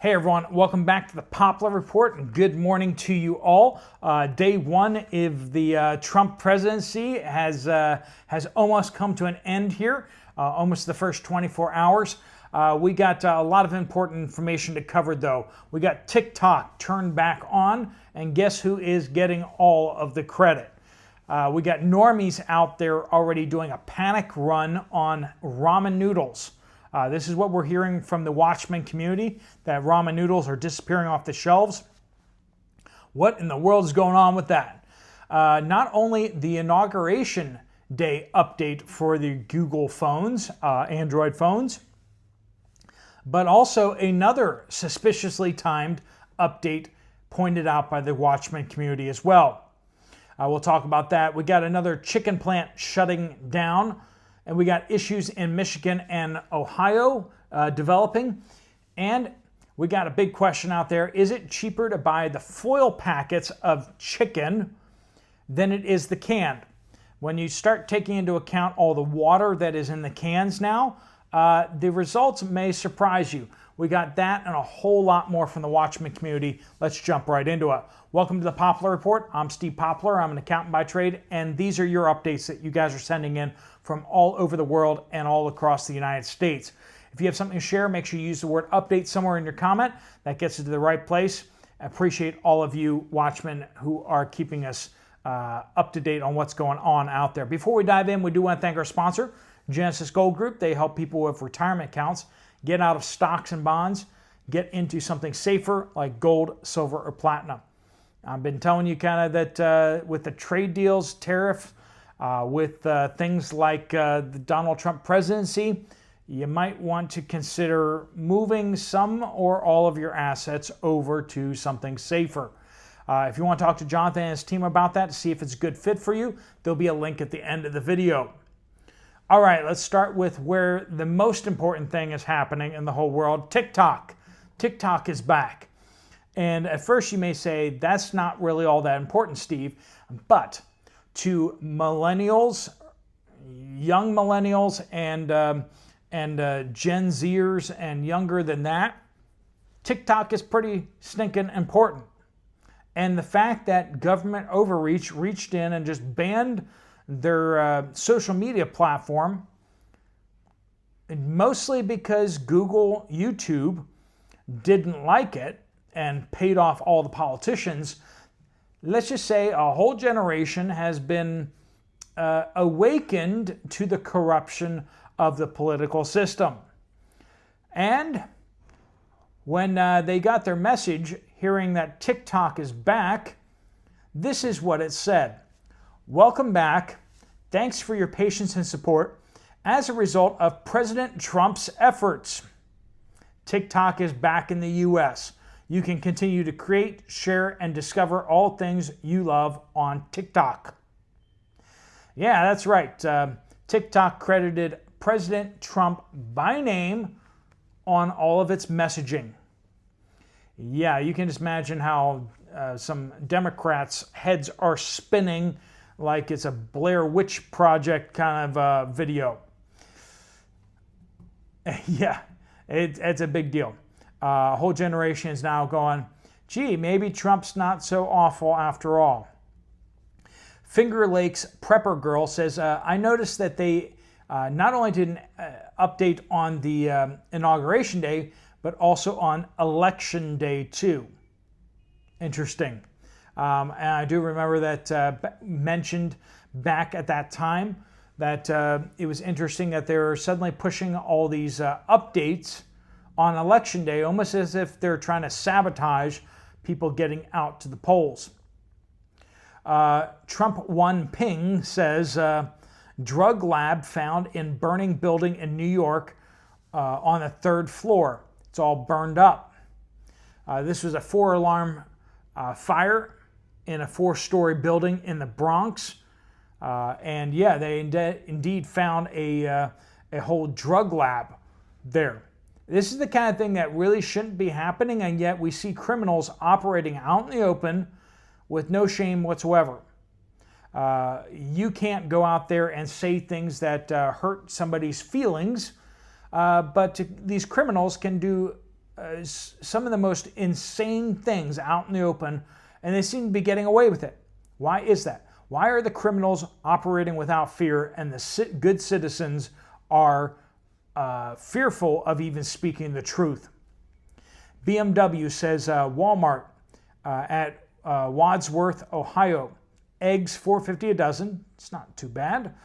Hey everyone, welcome back to the Poplar Report and good morning to you all. Day one of the Trump presidency has almost come to an end here, almost the first 24 hours. We got a lot of important information to cover though. We got TikTok turned back on, and guess who is getting all of the credit? We got normies out there already doing a panic run on ramen noodles. This is what we're hearing from the Watchmen community, that ramen noodles are disappearing off the shelves. What in the world is going on with that? Not only the inauguration day update for the Google phones, Android phones, but also another suspiciously timed update pointed out by the Watchmen community as well. We'll talk about that. We got another chicken plant shutting down. And we got issues in Michigan and Ohio developing. And we got a big question out there. Is it cheaper to buy the foil packets of chicken than it is the canned? When you start taking into account all the water that is in the cans now, the results may surprise you. We got that and a whole lot more from the Watchmen community. Let's jump right into it. Welcome to the Poplar Report. I'm Steve Poplar. I'm an accountant by trade, and these are your updates that you guys are sending in from all over the world and all across the United States. If you have something to share, make sure you use the word update somewhere in your comment. That gets it to the right place. I appreciate all of you Watchmen who are keeping us up to date on what's going on out there. Before we dive in, we do want to thank our sponsor, Genesis Gold Group. They help people with retirement accounts get out of stocks and bonds, get into something safer like gold, silver, or platinum. I've been telling you kind of that with the trade deals, tariff, with things like the Donald Trump presidency, you might want to consider moving some or all of your assets over to something safer. If you want to talk to Jonathan and his team about that to see if it's a good fit for you, there'll be a link at the end of the video. All right, let's start with where the most important thing is happening in the whole world, TikTok. TikTok is back. And at first you may say, that's not really all that important, Steve. But to millennials, young millennials, and Gen Zers and younger than that, TikTok is pretty stinking important. And the fact that government overreach reached in and just banned their social media platform, mostly because Google, YouTube didn't like it and paid off all the politicians. Let's just say a whole generation has been awakened to the corruption of the political system. And when they got their message, hearing that TikTok is back, this is what it said. Welcome back. Thanks for your patience and support. As a result of President Trump's efforts, TikTok is back in the US. You can continue to create, share, and discover all things you love on TikTok. Yeah, that's right. TikTok credited President Trump by name on all of its messaging. Yeah, you can just imagine how some Democrats' heads are spinning like it's a Blair Witch Project kind of video. Yeah, it's a big deal. A whole generation is now going, gee, maybe Trump's not so awful after all. Finger Lakes Prepper Girl says, I noticed that they not only did an update on the inauguration day, but also on election day too. Interesting. And I do remember that mentioned back at that time that it was interesting that they're suddenly pushing all these updates on election day, almost as if they're trying to sabotage people getting out to the polls. Trump One Ping says, drug lab found in burning building in New York on the 3rd floor. It's all burned up. This was a 4-alarm fire in a 4-story building in the Bronx. And yeah, they indeed found a whole drug lab there. This is the kind of thing that really shouldn't be happening, and yet we see criminals operating out in the open with no shame whatsoever. You can't go out there and say things that hurt somebody's feelings, but these criminals can do some of the most insane things out in the open, and they seem to be getting away with it. Why is that? Why are the criminals operating without fear and the good citizens are fearful of even speaking the truth? BMW says Walmart at Wadsworth, Ohio, eggs $4.50 a dozen. It's not too bad.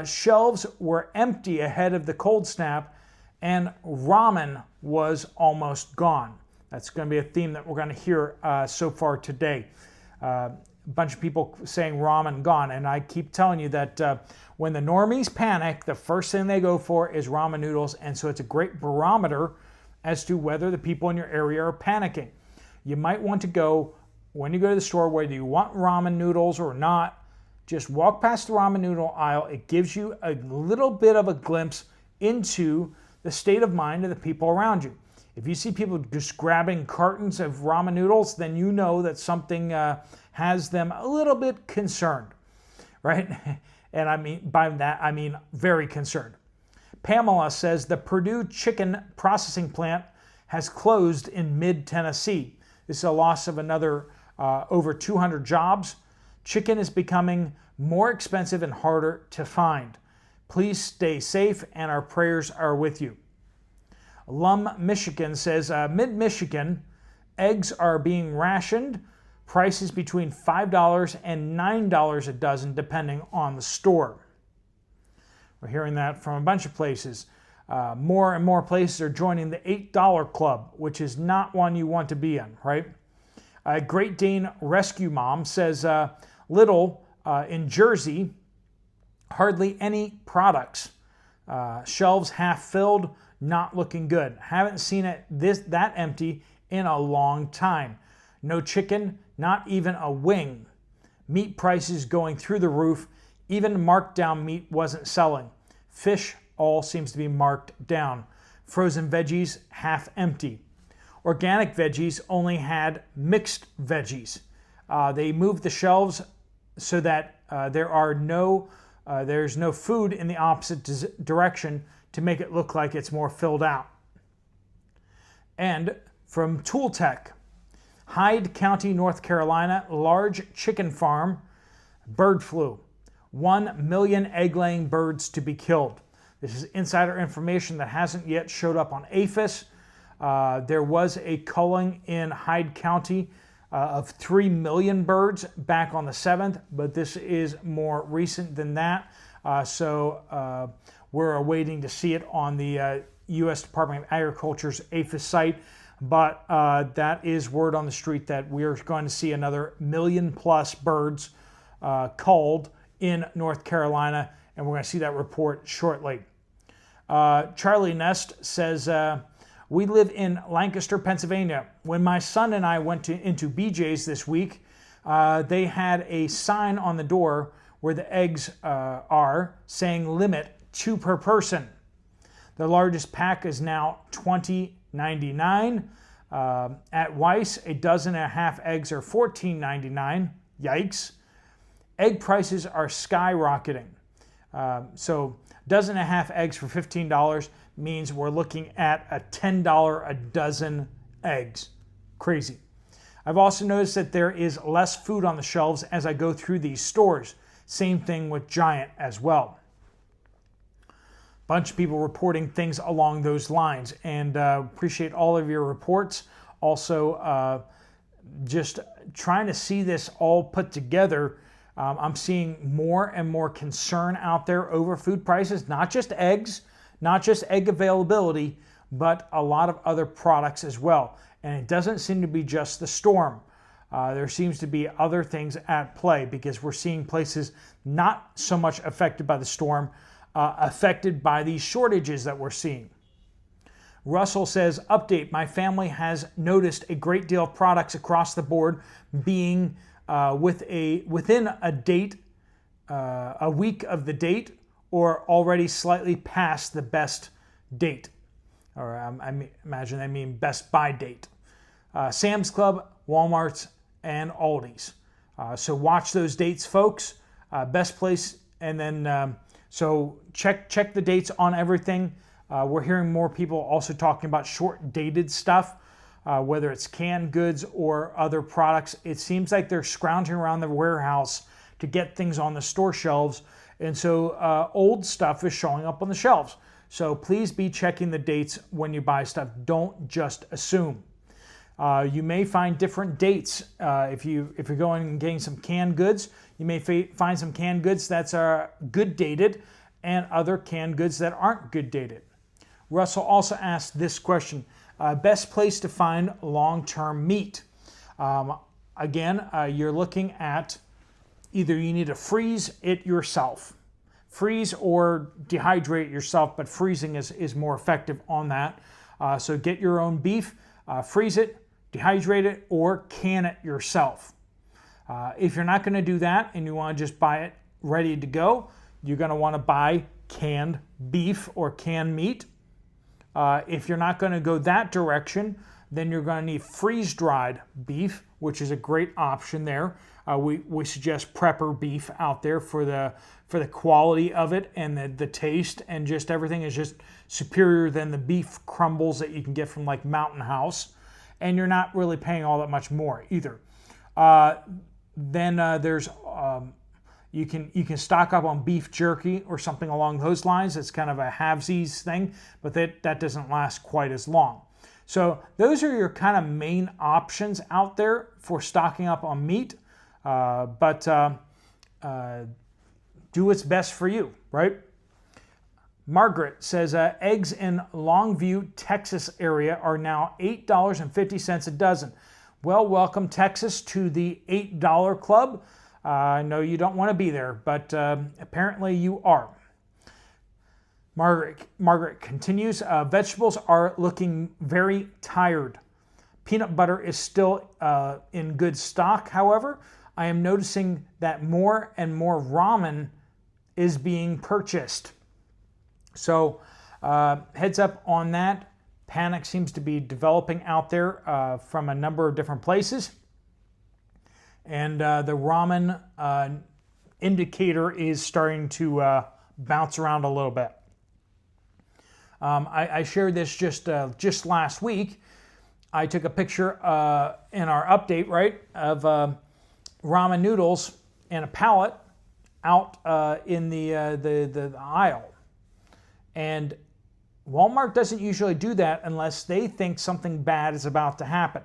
Shelves were empty ahead of the cold snap, and ramen was almost gone. That's going to be a theme that we're going to hear so far today. A bunch of people saying ramen gone, and I keep telling you that when the normies panic, the first thing they go for is ramen noodles, and so it's a great barometer as to whether the people in your area are panicking. You might want to go, when you go to the store, whether you want ramen noodles or not, just walk past the ramen noodle aisle. It gives you a little bit of a glimpse into the state of mind of the people around you. If you see people just grabbing cartons of ramen noodles, then you know that something has them a little bit concerned, right? And I mean, by that, I mean very concerned. Pamela says the Purdue chicken processing plant has closed in mid-Tennessee. This is a loss of another over 200 jobs. Chicken is becoming more expensive and harder to find. Please stay safe, and our prayers are with you. Lum, Michigan says, mid-Michigan, eggs are being rationed. Prices between $5 and $9 a dozen, depending on the store. We're hearing that from a bunch of places. More and more places are joining the $8 club, which is not one you want to be in, right? Great Dane Rescue Mom says, Little in Jersey, hardly any products. Shelves half filled, not looking good. Haven't seen it that empty in a long time. No chicken, not even a wing. Meat prices going through the roof. Even marked down meat wasn't selling. Fish all seems to be marked down. Frozen veggies half empty. Organic veggies only had mixed veggies. They moved the shelves so that there's no food in the opposite direction to make it look like it's more filled out. And from Tool Tech, Hyde County, North Carolina, large chicken farm, bird flu. 1 million egg-laying birds to be killed. This is insider information that hasn't yet showed up on APHIS. There was a culling in Hyde County of 3 million birds back on the 7th, but this is more recent than that. So we're awaiting to see it on the U.S. Department of Agriculture's APHIS site. But that is word on the street that we're going to see another 1 million plus birds culled in North Carolina, and we're going to see that report shortly. Charlie Nest says, we live in Lancaster, Pennsylvania. When my son and I went into BJ's this week, they had a sign on the door where the eggs are saying limit 2 per person. The largest pack is now $20.99. At Weiss, a dozen and a half eggs are $14.99. Yikes. Egg prices are skyrocketing. So a dozen and a half eggs for $15 means we're looking at a $10 a dozen eggs. Crazy. I've also noticed that there is less food on the shelves as I go through these stores. Same thing with Giant as well. Bunch of people reporting things along those lines, and appreciate all of your reports. Also, just trying to see this all put together. I'm seeing more and more concern out there over food prices, not just eggs, not just egg availability, but a lot of other products as well. And it doesn't seem to be just the storm. There seems to be other things at play, because we're seeing places not so much affected by the storm, affected by these shortages that we're seeing. Russell says, update, my family has noticed a great deal of products across the board being within a date, a week of the date, or already slightly past the best date. Or I imagine they mean best by date. Sam's Club, Walmart's, and Aldi's. So watch those dates, folks. Best place, and then so check the dates on everything. We're hearing more people also talking about short-dated stuff, whether it's canned goods or other products. It seems like they're scrounging around the warehouse to get things on the store shelves, and so old stuff is showing up on the shelves. So please be checking the dates when you buy stuff. Don't just assume. You may find different dates. If you're going and getting some canned goods, you may find some canned goods that's good dated and other canned goods that aren't good dated. Russell also asked this question, best place to find long-term meat. Again, you're looking at either you need to freeze it yourself, freeze or dehydrate it yourself, but freezing is more effective on that. So get your own beef, freeze it, dehydrate it, or can it yourself. If you're not going to do that and you want to just buy it ready to go, you're going to want to buy canned beef or canned meat. If you're not going to go that direction, then you're going to need freeze-dried beef, which is a great option there. We suggest prepper beef out there for the quality of it and the taste, and just everything is just superior than the beef crumbles that you can get from like Mountain House, and you're not really paying all that much more either. Then there's you can stock up on beef jerky or something along those lines. It's kind of a halvesies thing, but that doesn't last quite as long. So those are your kind of main options out there for stocking up on meat, but do what's best for you, right? Margaret says eggs in Longview, Texas area are now $8.50 a dozen. Well, welcome Texas to the $8 club. I know you don't want to be there, but apparently you are. Margaret continues, vegetables are looking very tired. Peanut butter is still in good stock, however. I am noticing that more and more ramen is being purchased. So heads up on that. Panic seems to be developing out there from a number of different places. And the ramen indicator is starting to bounce around a little bit. I shared this just last week. I took a picture in our update, right, of ramen noodles in a pallet out in the aisle. And Walmart doesn't usually do that unless they think something bad is about to happen.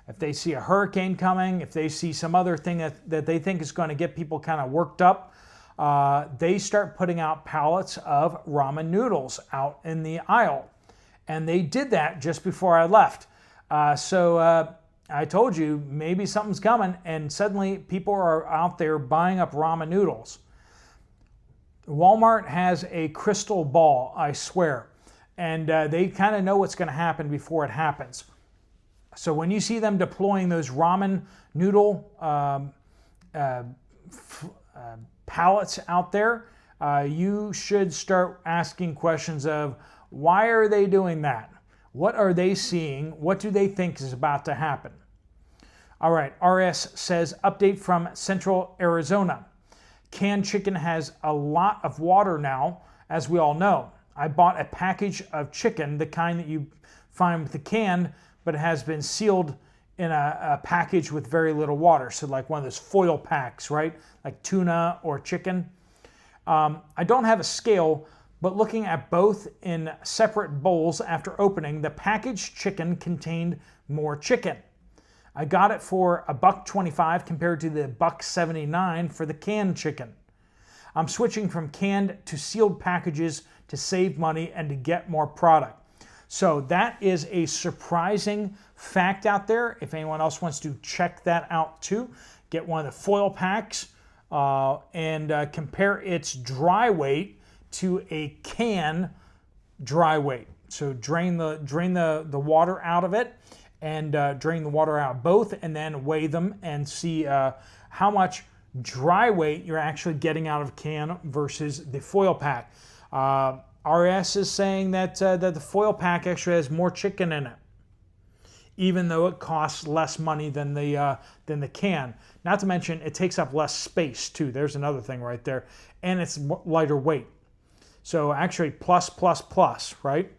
If they see a hurricane coming, if they see some other thing that they think is going to get people kind of worked up, they start putting out pallets of ramen noodles out in the aisle. And they did that just before I left. So I told you maybe something's coming, and suddenly people are out there buying up ramen noodles. Walmart has a crystal ball, I swear, and they kind of know what's going to happen before it happens. So when you see them deploying those ramen noodle pallets out there, you should start asking questions of why are they doing that? What are they seeing? What do they think is about to happen? All right, RS says, update from Central Arizona. Canned chicken has a lot of water now, as we all know. I bought a package of chicken, the kind that you find with the can, but it has been sealed in a package with very little water. So like one of those foil packs, right? Like tuna or chicken. I don't have a scale, but looking at both in separate bowls after opening, the packaged chicken contained more chicken. I got it for $1.25 compared to the $1.79 for the canned chicken. I'm switching from canned to sealed packages to save money and to get more product. So that is a surprising fact out there. If anyone else wants to check that out too, get one of the foil packs and compare its dry weight to a can dry weight. So drain the water out of it and drain the water out of both, and then weigh them and see how much dry weight you're actually getting out of a can versus the foil pack. RS is saying that the foil pack actually has more chicken in it, even though it costs less money than the can. Not to mention, it takes up less space too. There's another thing right there, and it's lighter weight. So actually plus, plus, plus, right?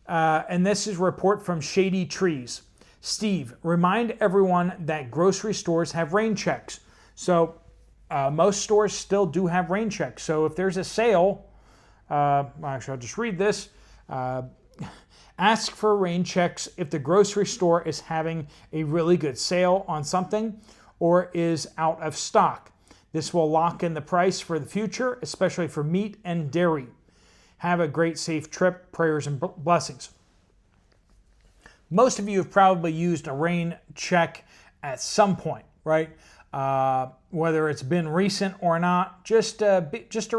And this is a report from Shady Trees. Steve, remind everyone that grocery stores have rain checks. So most stores still do have rain checks. So if there's a sale, actually I'll just read this. Ask for rain checks if the grocery store is having a really good sale on something or is out of stock. This will lock in the price for the future, especially for meat and dairy. Have a great, safe trip. Prayers and blessings. Most of you have probably used a rain check at some point, right? Whether it's been recent or not, just a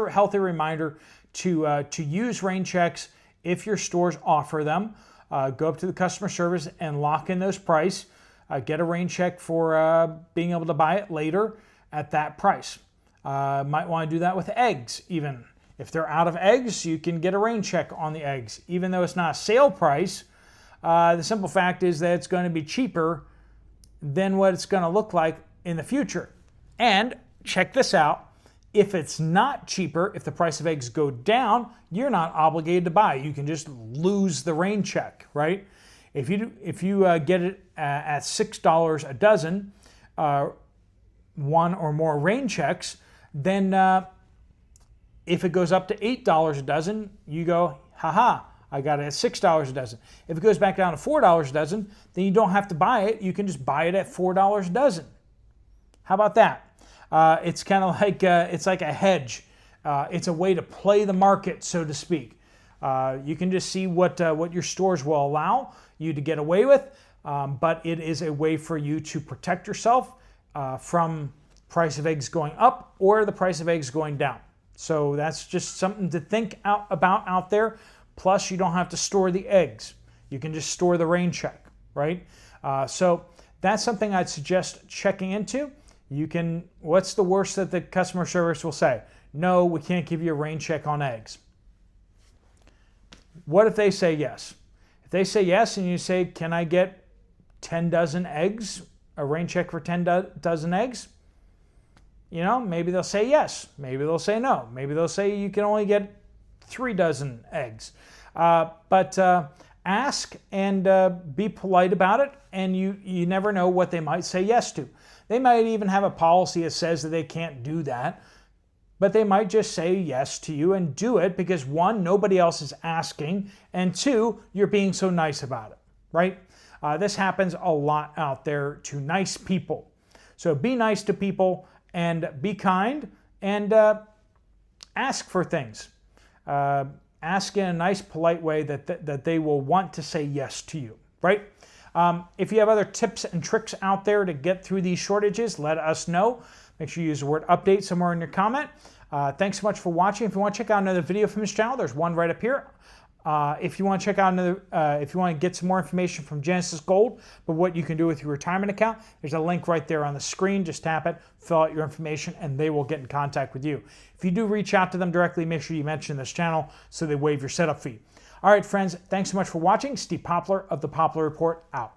healthy reminder to use rain checks if your stores offer them. Go up to the customer service and lock in those price. Get a rain check for being able to buy it later at that price. Might want to do that with eggs even. If they're out of eggs, you can get a rain check on the eggs. Even though it's not a sale price, the simple fact is that it's going to be cheaper than what it's going to look like in the future. And check this out. If it's not cheaper, if the price of eggs go down, you're not obligated to buy. You can just lose the rain check, right? If you get it at $6 a dozen, one or more rain checks, then if it goes up to $8 a dozen, you go, haha, I got it at $6 a dozen. If it goes back down to $4 a dozen, then you don't have to buy it. You can just buy it at $4 a dozen. How about that? It's kind of like it's like a hedge. It's a way to play the market, so to speak. You can just see what your stores will allow you to get away with, but it is a way for you to protect yourself from price of eggs going up or the price of eggs going down. So that's just something to think about out there. Plus, you don't have to store the eggs. You can just store the rain check, right? So that's something I'd suggest checking into. You can, what's the worst that the customer service will say? No, we can't give you a rain check on eggs. What if they say yes? If they say yes and you say, can I get 10 dozen eggs, a rain check for 10 dozen eggs? You know, maybe they'll say yes. Maybe they'll say no. Maybe they'll say you can only get 3 dozen eggs. But ask and be polite about it, and you never know what they might say yes to. They might even have a policy that says that they can't do that, but they might just say yes to you and do it because 1, nobody else is asking, and 2, you're being so nice about it, right? This happens a lot out there to nice people. So be nice to people and be kind and ask for things. Ask in a nice, polite way that they will want to say yes to you, right? If you have other tips and tricks out there to get through these shortages, let us know. Make sure you use the word update somewhere in your comment. Thanks so much for watching. If you want to check out another video from this channel, there's one right up here. If you want to check out if you want to get some more information from Genesis Gold, but what you can do with your retirement account, there's a link right there on the screen. Just tap it, fill out your information, and they will get in contact with you. If you do reach out to them directly, make sure you mention this channel so they waive your setup fee. All right, friends, thanks so much for watching. Steve Poplar of the Poplar Report out.